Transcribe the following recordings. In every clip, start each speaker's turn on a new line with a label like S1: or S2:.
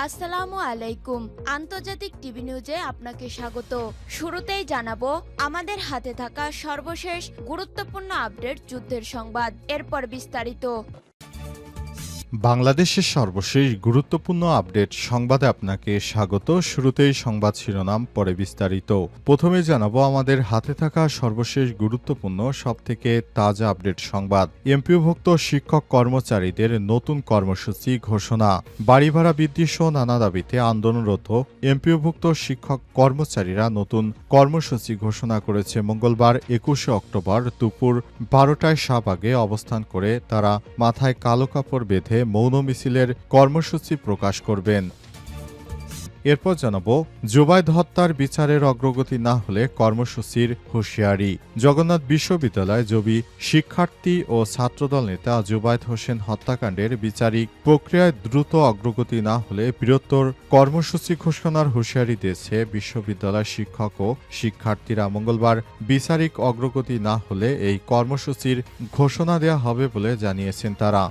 S1: আসসালামু আলাইকুম। আন্তর্জাতিক টিভি নিউজে আপনাকে স্বাগত। শুরুতেই জানাবো আমাদের হাতে থাকা সর্বশেষ গুরুত্বপূর্ণ আপডেট যুদ্ধের সংবাদ, এরপর বিস্তারিত।
S2: বাংলাদেশের সর্বশেষ গুরুত্বপূর্ণ আপডেট সংবাদে আপনাকে স্বাগত। শুরুতেই সংবাদ শিরোনাম, পরে বিস্তারিত। প্রথমে জানাবো আমাদের হাতে থাকা সর্বশেষ গুরুত্বপূর্ণ সবথেকে তাজা আপডেট সংবাদ। এমপিওভুক্ত শিক্ষক কর্মচারীদের নতুন কর্মসূচি ঘোষণা। বাড়ি ভাড়া বৃদ্ধি সহ নানা দাবিতে আন্দোলনরত এমপিওভুক্ত শিক্ষক কর্মচারীরা নতুন কর্মসূচি ঘোষণা করেছে। মঙ্গলবার ২১শে অক্টোবর দুপুর ১২টায় শাহবাগে অবস্থান করে তারা মাথায় কালো কাপড় বেঁধে মৌন মিছিলের কর্মসূচি প্রকাশ করবেন। এরপর জানাবো জুবায়েদ হত্যার বিচারের অগ্রগতি না হলে কর্মসূচির হুঁশিয়ারি। জগন্নাথ বিশ্ববিদ্যালয় জবি শিক্ষার্থী ও ছাত্রদল নেতা জুবায়েদ হোসেন হত্যাকাণ্ডের বিচারিক প্রক্রিয়ায় দ্রুত অগ্রগতি না হলে বৃহত্তর কর্মসূচি ঘোষণার হুঁশিয়ারি দিয়েছে বিশ্ববিদ্যালয় শিক্ষক ও শিক্ষার্থীরা। মঙ্গলবার বিচারিক অগ্রগতি না হলে এই কর্মসূচির ঘোষণা দেওয়া হবে বলে জানিয়েছেন তারা।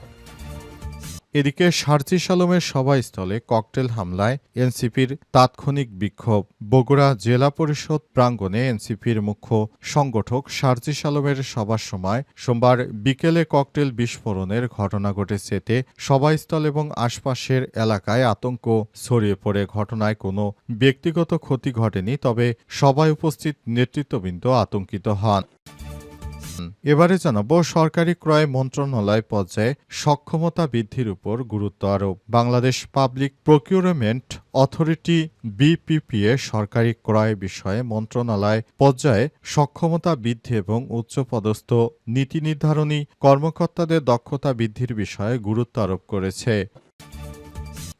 S2: এদিকে শারজিস আলমের সভাস্থলে ককটেল হামলায় এনসিপির তাৎক্ষণিক বিক্ষোভ। বগুড়া জেলা পরিষদ প্রাঙ্গণে এনসিপির মুখ্য সংগঠক শারজিস আলমের সভার সময় সোমবার বিকেলে ককটেল বিস্ফোরণের ঘটনা ঘটেছে। এতে সভাস্থল এবং আশপাশের এলাকায় আতঙ্ক ছড়িয়ে পড়ে। ঘটনায় কোনো ব্যক্তিগত ক্ষতি ঘটেনি, তবে সভায় উপস্থিত নেতৃত্ববৃন্দ আতঙ্কিত হন। এবারে জানাবো সরকারি ক্রয় মন্ত্রণালয় পর্যায়ে সক্ষমতা বৃদ্ধির উপর গুরুত্ব আরোপ। বাংলাদেশ পাবলিক প্রকিউরমেন্ট অথরিটি বিপিপিএ সরকারি ক্রয় বিষয়ে মন্ত্রণালয় পর্যায়ে সক্ষমতা বৃদ্ধি এবং উচ্চপদস্থ নীতি নির্ধারণী কর্মকর্তাদের দক্ষতা বৃদ্ধির বিষয়ে গুরুত্ব আরোপ করেছে।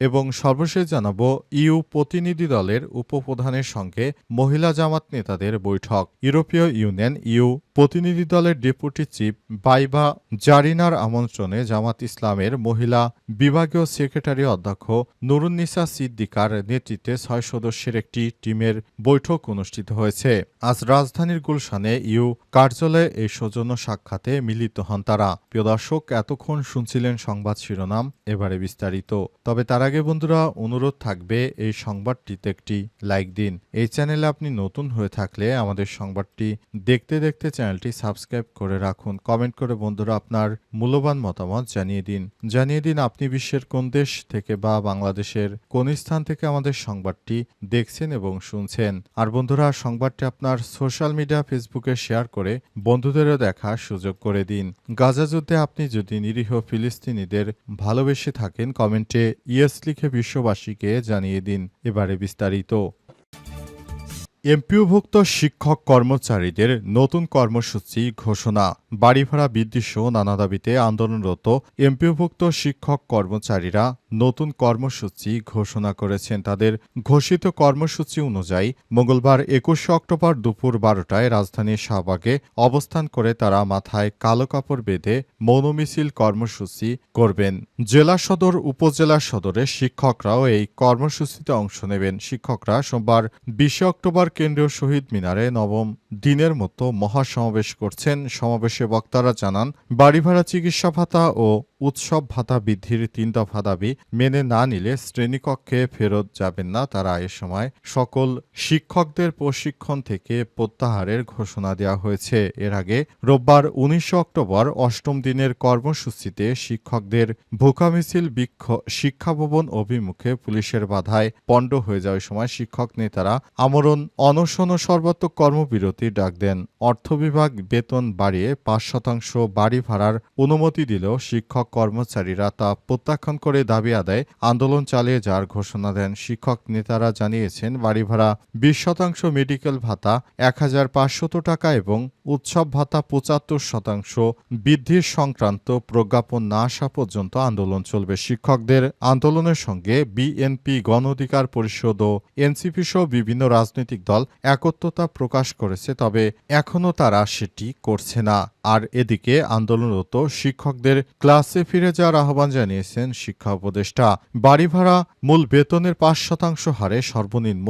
S2: এবং সর্বশেষ জানাবো ইউ প্রতিনিধি দলের উপপ্রধানের সঙ্গে মহিলা জামাত নেতাদের বৈঠক। ইউরোপীয় ইউনিয়ন ইউ প্রতিনিধি দলের ডেপুটি চিফ বাইবা জারিনার আমন্ত্রণে জামাত ইসলামের মহিলা বিভাগীয় সেক্রেটারি অধ্যক্ষ নুরুন্নিসা সিদ্দিকার নেতৃত্বে ৬ সদস্যের একটি টিমের বৈঠক অনুষ্ঠিত হয়েছে। আজ রাজধানীর গুলশানে ইউ কার্যালয়ে এই সৌজন্য সাক্ষাতে মিলিত হন তারা। প্রিয় দর্শক, এতক্ষণ শুনছিলেন সংবাদ শিরোনাম, এবারে বিস্তারিত। তবে তার আগে বন্ধুরা অনুরোধ থাকবে এই সংবাদটিতে একটি লাইক দিন। এই চ্যানেলে আপনি নতুন হয়ে থাকলে আমাদের সংবাদটি দেখতে দেখতে চ্যানেলটি সাবস্ক্রাইব করে রাখুন। কমেন্ট করে বন্ধুরা আপনার মূল্যবান মতামত জানিয়ে দিন আপনি বিশ্বের কোন দেশ থেকে বা বাংলাদেশের কোন স্থান থেকে আমাদের সংবাদটি দেখছেন এবং শুনছেন। আর বন্ধুরা সংবাদটি আপনার সোশ্যাল মিডিয়া ফেসবুকে শেয়ার করে বন্ধুদেরও দেখার সুযোগ করে দিন। গাজা যুদ্ধে আপনি যদি নিরীহ ফিলিস্তিনিদের ভালোবেসে থাকেন কমেন্টে ইয়েস লিখে বিশ্ববাসীকে জানিয়ে দিন। এবারে বিস্তারিত। এমপিওভুক্ত শিক্ষক কর্মচারীদের নতুন কর্মসূচি ঘোষণা। বাড়ি ভাড়া বৃদ্ধি সহ নানা দাবিতে আন্দোলনরত এমপিওভুক্ত শিক্ষক কর্মচারীরা নতুন কর্মসূচি ঘোষণা করেছেন। তাদের ঘোষিত কর্মসূচি অনুযায়ী মঙ্গলবার ২১শে অক্টোবর দুপুর ১২টায় রাজধানীর শাহবাগে অবস্থান করে তারা মাথায় কালো কাপড় বেঁধে মৌন মিছিল কর্মসূচি করবেন। জেলা সদর উপজেলা সদরের শিক্ষকরাও এই কর্মসূচিতে অংশ নেবেন। শিক্ষকরা সোমবার ২০শে অক্টোবর কেন্দ্রীয় শহীদ মিনারে নবম দিনের মতো মহাসমাবেশ করছেন। সমাবেশে বক্তারা জানান, বাড়ি ভাড়া, চিকিৎসা ভাতা ও উৎসব ভাতা বৃদ্ধির ৩ দফা দাবি মেনে না নিলে শ্রেণীকক্ষে ফেরত যাবেন না তারা। এ সময় সকল শিক্ষকদের প্রশিক্ষণ থেকে প্রত্যাহারের ঘোষণা দেওয়া হয়েছে। এর আগে রোববার ১৯ অক্টোবর অষ্টম দিনের কর্মসূচিতে শিক্ষকদের ভুকা মিছিল শিক্ষা ভবন অভিমুখে পুলিশের বাধায় পণ্ড হয়ে যাওয়ার সময় শিক্ষক নেতারা আমরণ অনশন ও সর্বাত্মক কর্মবিরতি ডাক দেন। অর্থ বিভাগ বেতন বাড়িয়ে ৫% বাড়ি ভাড়ার অনুমতি দিলেও শিক্ষক কর্মচারীরা তা প্রত্যাখ্যান করে দাবি আদায় আন্দোলন চালিয়ে যাওয়ার ঘোষণা দেন। শিক্ষক নেতারা জানিয়েছেন, বাড়ি ভাড়া ২০%, মেডিকেল ভাতা ১,৫০০ টাকা এবং উৎসব ভাতা ৭৫% বৃদ্ধির সংক্রান্ত প্রজ্ঞাপন না আসা পর্যন্ত আন্দোলন চলবে। শিক্ষকদের আন্দোলনের সঙ্গে বিএনপি, গণ অধিকার পরিষদ ও এনসিপি সহ বিভিন্ন রাজনৈতিক দল একত্রতা প্রকাশ করেছে, তবে এখনও তারা সেটি করছে না। আর এদিকে আন্দোলনরত শিক্ষকদের ক্লাস ক্লাসে ফিরে যাওয়ার আহ্বান জানিয়েছেন শিক্ষা উপদেষ্টা। বাড়ি ভাড়া মূল বেতনের ৫% হারে সর্বনিম্ন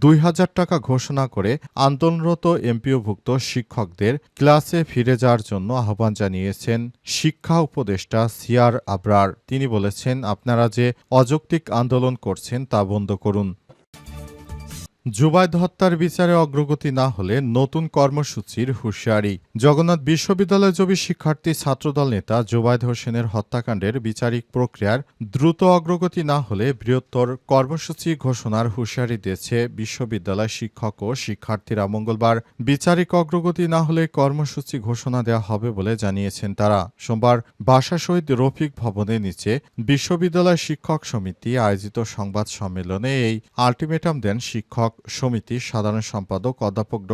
S2: ২,০০০ টাকা ঘোষণা করে আন্দোলনরত এমপিওভুক্ত শিক্ষকদের ক্লাসে ফিরে যাওয়ার জন্য আহ্বান জানিয়েছেন শিক্ষা উপদেষ্টা সিআর আবরার। তিনি বলেছেন, আপনারা যে অযৌক্তিক আন্দোলন করছেন তা বন্ধ করুন। জুবায়েদ হত্যার বিচারে অগ্রগতি না হলে নতুন কর্মসূচির হুঁশিয়ারি। জগন্নাথ বিশ্ববিদ্যালয়জীবী শিক্ষার্থী ছাত্রদল নেতা জুবায়েদ হোসেনের হত্যাকাণ্ডের বিচারিক প্রক্রিয়ার দ্রুত অগ্রগতি না হলে বৃহত্তর কর্মসূচি ঘোষণার হুঁশিয়ারি দিয়েছে বিশ্ববিদ্যালয় শিক্ষক ও শিক্ষার্থীরা। মঙ্গলবার বিচারিক অগ্রগতি না হলে কর্মসূচি ঘোষণা দেওয়া হবে বলে জানিয়েছেন তারা। সোমবার ভাষা শহীদ রফিক ভবনের নিচে বিশ্ববিদ্যালয় শিক্ষক সমিতি আয়োজিত সংবাদ সম্মেলনে এই আলটিমেটাম দেন শিক্ষক সমিতির সাধারণ সম্পাদক অধ্যাপক ড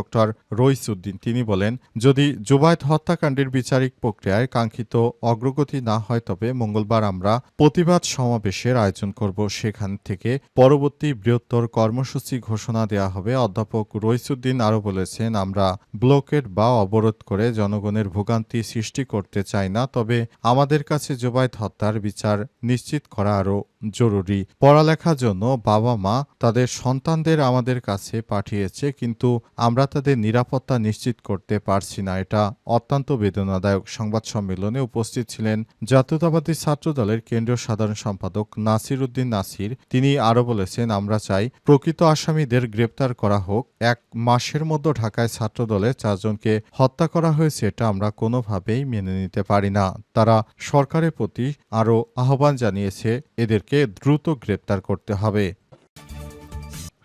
S2: রইসউদ্দিন। তিনি বলেন, যদি জুবায়েদ হত্যাকাণ্ডের বিচারিক প্রক্রিয়ায় কাঙ্ক্ষিত অগ্রগতি না হয় তবে মঙ্গলবার আমরা প্রতিবাদ সমাবেশের আয়োজন করব। সেখান থেকে পরবর্তী বৃহত্তর কর্মসূচি ঘোষণা দেওয়া হবে। অধ্যাপক রইসউদ্দিন আরও বলেছেন, আমরা ব্লকেট বা অবরোধ করে জনগণের ভোগান্তি সৃষ্টি করতে চাই না, তবে আমাদের কাছে জুবায়েদ হত্যার বিচার নিশ্চিত করা আরও জরুরি। পড়ালেখার জন্য বাবা মা তাদের সন্তানদের আমাদের কাছে পাঠিয়েছে, কিন্তু আমরা তাদের নিরাপত্তা নিশ্চিত করতে পারছি না। এটা অত্যন্ত বেদনাদায়ক। সংবাদ সম্মেলনে উপস্থিত ছিলেন জাতীয়তাবাদী ছাত্রদলের কেন্দ্রীয় সাধারণ সম্পাদক নাসির উদ্দিন নাসির। তিনি আরও বলেছেন, আমরা চাই প্রকৃত আসামিদের গ্রেপ্তার করা হোক। 1 মাসের মধ্যে ঢাকায় ছাত্রদলের 4 জনকে হত্যা করা হয়েছে, এটা আমরা কোনোভাবেই মেনে নিতে পারি না। তারা সরকারের প্রতি আরও আহ্বান জানিয়েছে, এদেরকে দ্রুত গ্রেপ্তার করতে হবে।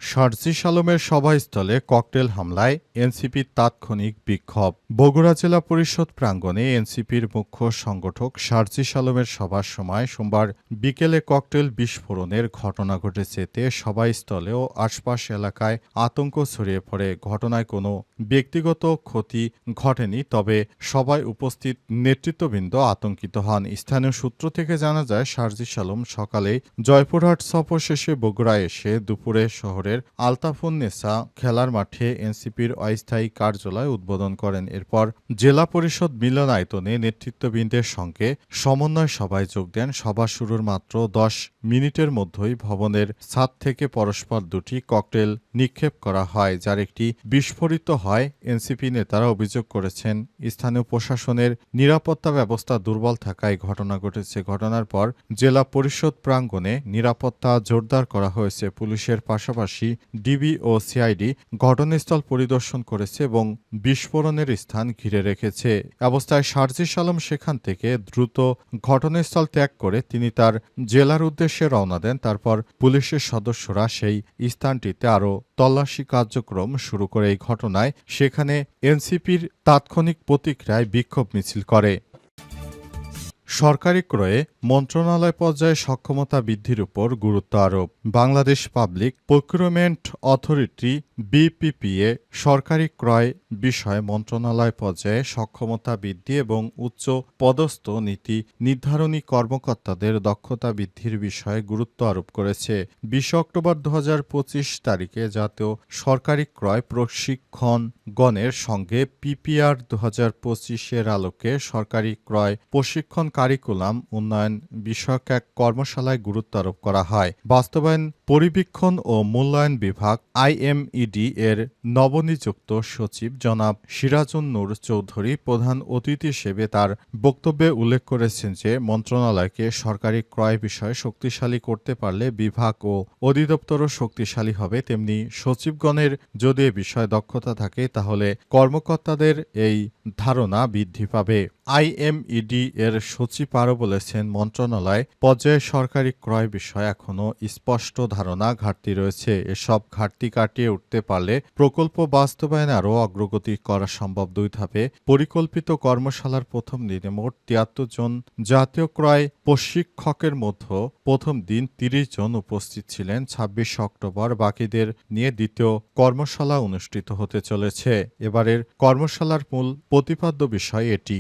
S2: শারজিস আলমের সভাস্থলে ককটেল হামলায় এনসিপির তাৎক্ষণিক বিক্ষোভ। বগুড়া জেলা পরিষদ প্রাঙ্গণে এনসিপির মুখ্য সংগঠক শারজিস আলমের সভার সময় সোমবার বিকেলে ককটেল বিস্ফোরণের ঘটনা ঘটেছে। এতে সভাস্থলে ও আশপাশ এলাকায় আতঙ্ক ছড়িয়ে পড়ে। ঘটনায় কোনো ব্যক্তিগত ক্ষতি ঘটেনি, তবে সভায় উপস্থিত নেতৃত্ববৃন্দ আতঙ্কিত হন। স্থানীয় সূত্র থেকে জানা যায়, শারজিস আলম সকালে জয়পুরহাট সফর শেষে বগুড়ায় এসে দুপুরে শহরের আলতাফুন্নেসা খেলার মাঠে এনসিপির অস্থায়ী কার্যালয় উদ্বোধন করেন। এরপর জেলা পরিষদ মিলনায়তনে নেতৃত্ববৃন্দের সঙ্গে সমন্বয় সভায় যোগ দেন। সভা শুরুর মাত্র 10 মিনিটের মধ্যেই ভবনের ছাদ থেকে পরস্পর দুটি ককটেল নিক্ষেপ করা হয়, যার একটি বিস্ফোরিত হয়। এনসিপি নেতারা অভিযোগ করেছেন, স্থানীয় প্রশাসনের নিরাপত্তা ব্যবস্থা দুর্বল থাকায় ঘটনা ঘটেছে। ঘটনার পর জেলা পরিষদ প্রাঙ্গণে নিরাপত্তা জোরদার করা হয়েছে। পুলিশের পাশাপাশি ডিবি ও সিআইডি ঘটনাস্থল পরিদর্শন করেছে এবং বিস্ফোরণের স্থান ঘিরে রেখেছে। অবস্থায় শারজিস আলম সেখান থেকে দ্রুত ঘটনাস্থল ত্যাগ করে তিনি তার জেলার উদ্দেশ্যে রওনা দেন। তারপর পুলিশের সদস্যরা সেই স্থানটিতে আরও তল্লাশি কার্যক্রম শুরু করে। এই ঘটনায় সেখানে এনসিপির তাৎক্ষণিক প্রতিক্রিয়ায় বিক্ষোভ মিছিল করে। সরকারি ক্রয়ে মন্ত্রণালয় পর্যায়ে সক্ষমতা বৃদ্ধির উপর গুরুত্ব আরোপ। বাংলাদেশ পাবলিক প্রকিউরমেন্ট অথরিটি বিপিপিএ সরকারি ক্রয় বিষয়ে মন্ত্রণালয় পর্যায়ে সক্ষমতা বৃদ্ধি এবং উচ্চ পদস্থ নীতি নির্ধারণী কর্মকর্তাদের দক্ষতা বৃদ্ধির বিষয়ে গুরুত্ব আরোপ করেছে। 20 অক্টোবর 2025 তারিখে জাতীয় সরকারি ক্রয় প্রশিক্ষণগণের সঙ্গে পিপিআর 2025-এর আলোকে সরকারি ক্রয় প্রশিক্ষণ কারিকুলাম উন্নয়ন বিষয়ক এক কর্মশালায় গুরুত্ব আরোপ করা হয়। বাস্তবায়ন পরিবীক্ষণ ও মূল্যায়ন বিভাগ আইএমইডি এর নবনিযুক্ত সচিব জনাব সিরাজুন নূর চৌধুরী প্রধান অতিথি হিসেবে তার বক্তব্যে উল্লেখ করেছেন যে মন্ত্রণালয়কে সরকারি ক্রয় বিষয়ে শক্তিশালী করতে পারলে বিভাগ ও অধিদপ্তরও শক্তিশালী হবে। তেমনি সচিবগণের যদি এ বিষয়ে দক্ষতা থাকে তাহলে কর্মকর্তাদের এই ধারণা বৃদ্ধি পাবে। আইএমইডি এর সচিব আরও বলেছেন, মন্ত্রণালয় পর্যায়ে সরকারি ক্রয় বিষয়ে এখনও স্পষ্ট ধারণা ঘাটতি রয়েছে। এসব ঘাটতি কাটিয়ে উঠতে পারলে প্রকল্প বাস্তবায়নে আরও অগ্রগতি করা সম্ভব। 2 ধাপে পরিকল্পিত কর্মশালার প্রথম দিনে মোট 73 জন জাতীয় ক্রয় প্রশিক্ষকের মধ্যে প্রথম দিন 30 জন উপস্থিত ছিলেন। 26 অক্টোবর বাকিদের নিয়ে দ্বিতীয় কর্মশালা অনুষ্ঠিত হতে চলেছে। এবারের কর্মশালার মূল প্রতিপাদ্য বিষয় এটি।